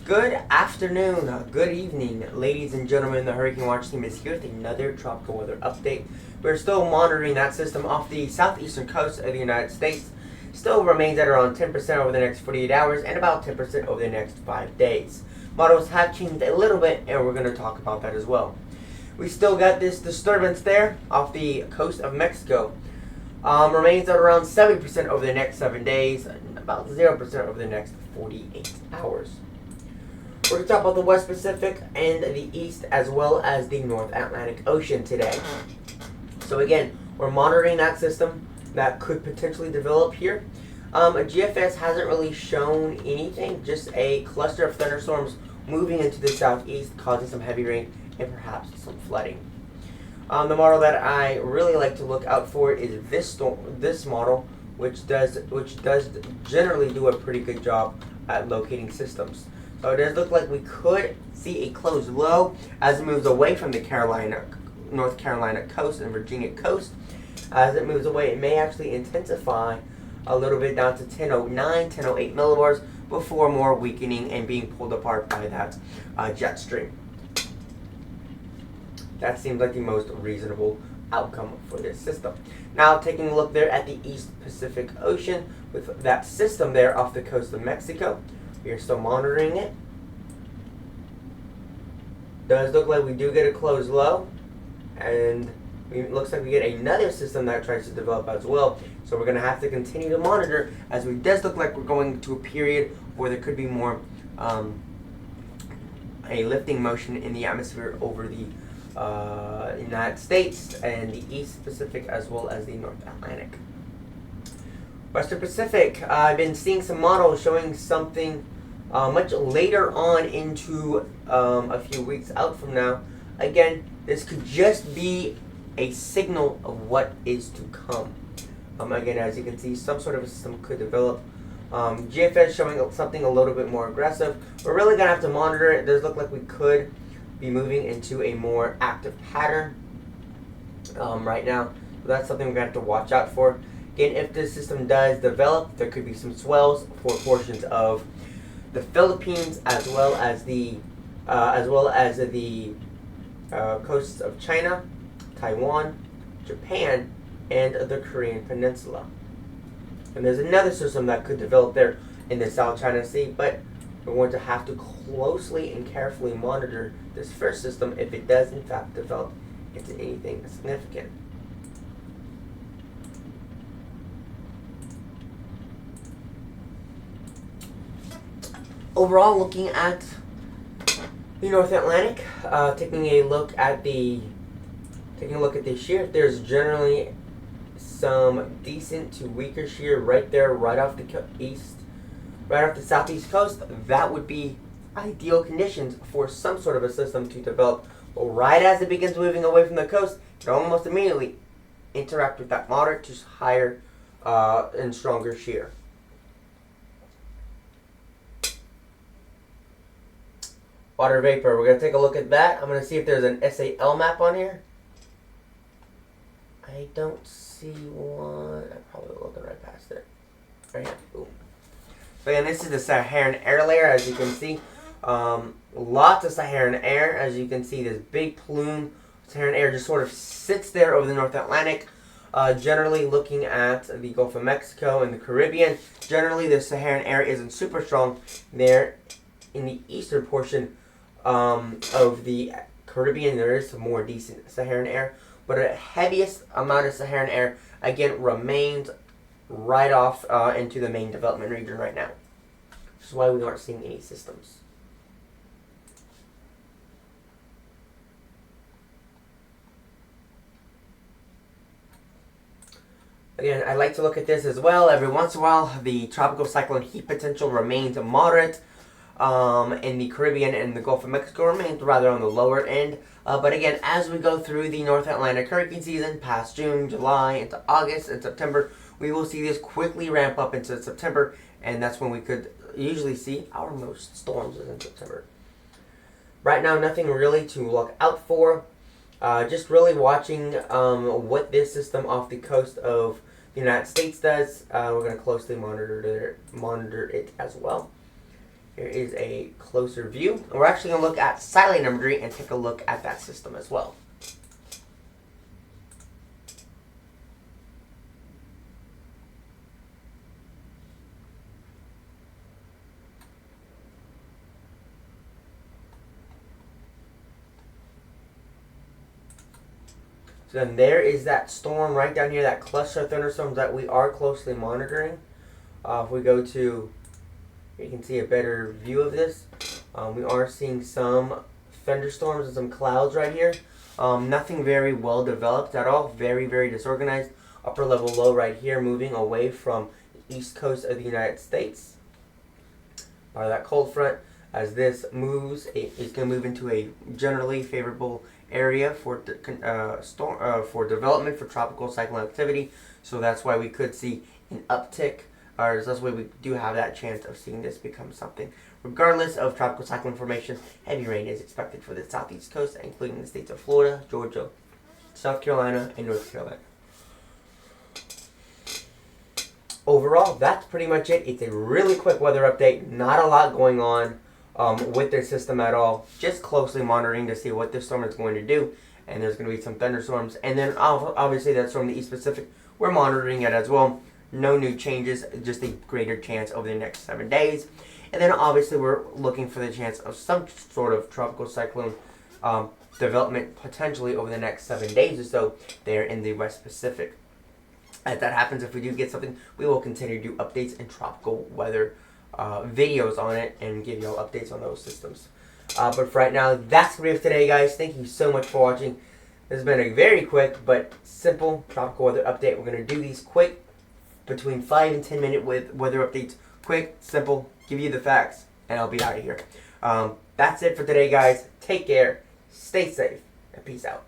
Good afternoon, good evening, ladies and gentlemen. The Hurricane Watch team is here with another tropical weather update. We're still monitoring that system off the southeastern coast of the United States. Still remains at around 10% over the next 48 hours and about 10% over the next 5 days. Models have changed a little bit, and we're going to talk about that as well. We still got this disturbance there off the coast of Mexico. Remains at around 70% over the next 7 days, and about 0% over the next 48 hours. We're going to talk about the West Pacific and the East as well as the North Atlantic Ocean today. So again, we're monitoring that system that could potentially develop here. GFS hasn't really shown anything, just a cluster of thunderstorms moving into the southeast, causing some heavy rain and perhaps some flooding. The model that I really like to look out for is this model, which does generally do a pretty good job at locating systems. So it does look like we could see a closed low as it moves away from the North Carolina coast and Virginia coast. As it moves away, it may actually intensify a little bit down to 1009, 1008 millibars before more weakening and being pulled apart by that jet stream. That seems like the most reasonable outcome for this system. Now taking a look there at the East Pacific Ocean with that system there off the coast of Mexico. We are still monitoring it. Does look like we do get a closed low, and it looks like we get another system that tries to develop as well. So we're going to have to continue to monitor, as it does look like we're going to a period where there could be more a lifting motion in the atmosphere over the United States and the East Pacific as well as the North Atlantic. Western Pacific, I've been seeing some models showing something much later on into a few weeks out from now. Again, this could just be a signal of what is to come. Again, as you can see, some sort of a system could develop. GFS showing something a little bit more aggressive. We're really going to have to monitor it. It does look like we could be moving into a more active pattern right now. So that's something we're going to have to watch out for. Again, if this system does develop, there could be some swells for portions of the Philippines as well as the coasts of China, Taiwan, Japan, and the Korean Peninsula. And there's another system that could develop there in the South China Sea, but we're going to have to closely and carefully monitor this first system if it does in fact develop into anything significant. Overall, looking at the North Atlantic, taking a look at the shear, there's generally some decent to weaker shear right there, right off the southeast coast. That would be ideal conditions for some sort of a system to develop. But right as it begins moving away from the coast, it almost immediately interact with that moderate to higher and stronger shear. Water vapor, we're going to take a look at that. I'm going to see if there's an SAL map on here. I don't see one. I'm probably looking right past it. Right here. Boom. So again, this is the Saharan air layer, as you can see. Lots of Saharan air. As you can see, this big plume of Saharan air just sort of sits there over the North Atlantic. Generally looking at the Gulf of Mexico and the Caribbean, generally the Saharan air isn't super strong there. In the eastern portion of the Caribbean, there is some more decent Saharan air, but the heaviest amount of Saharan air, again, remains right off into the main development region right now. Which is why we aren't seeing any systems. Again, I like to look at this as well. Every once in a while, the tropical cyclone heat potential remains moderate. In the Caribbean and the Gulf of Mexico remains rather on the lower end. But again, as we go through the North Atlantic hurricane season, past June, July, into August and September, we will see this quickly ramp up into September, and that's when we could usually see our most storms is in September. Right now, nothing really to look out for. Just really watching what this system off the coast of the United States does. We're going to closely monitor it as well. Here is a closer view. And we're actually going to look at satellite imagery and take a look at that system as well. So then there is that storm right down here, that cluster of thunderstorms that we are closely monitoring. If we go to, you can see a better view of this. We are seeing some thunderstorms and some clouds right here. Nothing very well developed at all. Very, very disorganized. Upper level low right here, moving away from the east coast of the United States. That cold front, as this moves, it's going to move into a generally favorable area for for development for tropical cyclone activity. So that's why we could see an uptick, or that's why we do have that chance of seeing this become something. Regardless of tropical cyclone formation, heavy rain is expected for the southeast coast, including the states of Florida, Georgia, South Carolina, and North Carolina. Overall, that's pretty much it. It's a really quick weather update. Not a lot going on with their system at all. Just closely monitoring to see what this storm is going to do. And there's going to be some thunderstorms. And then obviously that storm in the East Pacific, we're monitoring it as well. No new changes, just a greater chance over the next 7 days. And then obviously we're looking for the chance of some sort of tropical cyclone development potentially over the next 7 days or so there in the West Pacific. As that happens, if we do get something, we will continue to do updates and tropical weather videos on it and give you all updates on those systems. But for right now, that's going to be it for today, guys. Thank you so much for watching. This has been a very quick but simple tropical weather update. We're going to do these quick, between 5 and 10 minute weather updates. Quick, simple, give you the facts, and I'll be out of here. That's it for today, guys. Take care, stay safe, and peace out.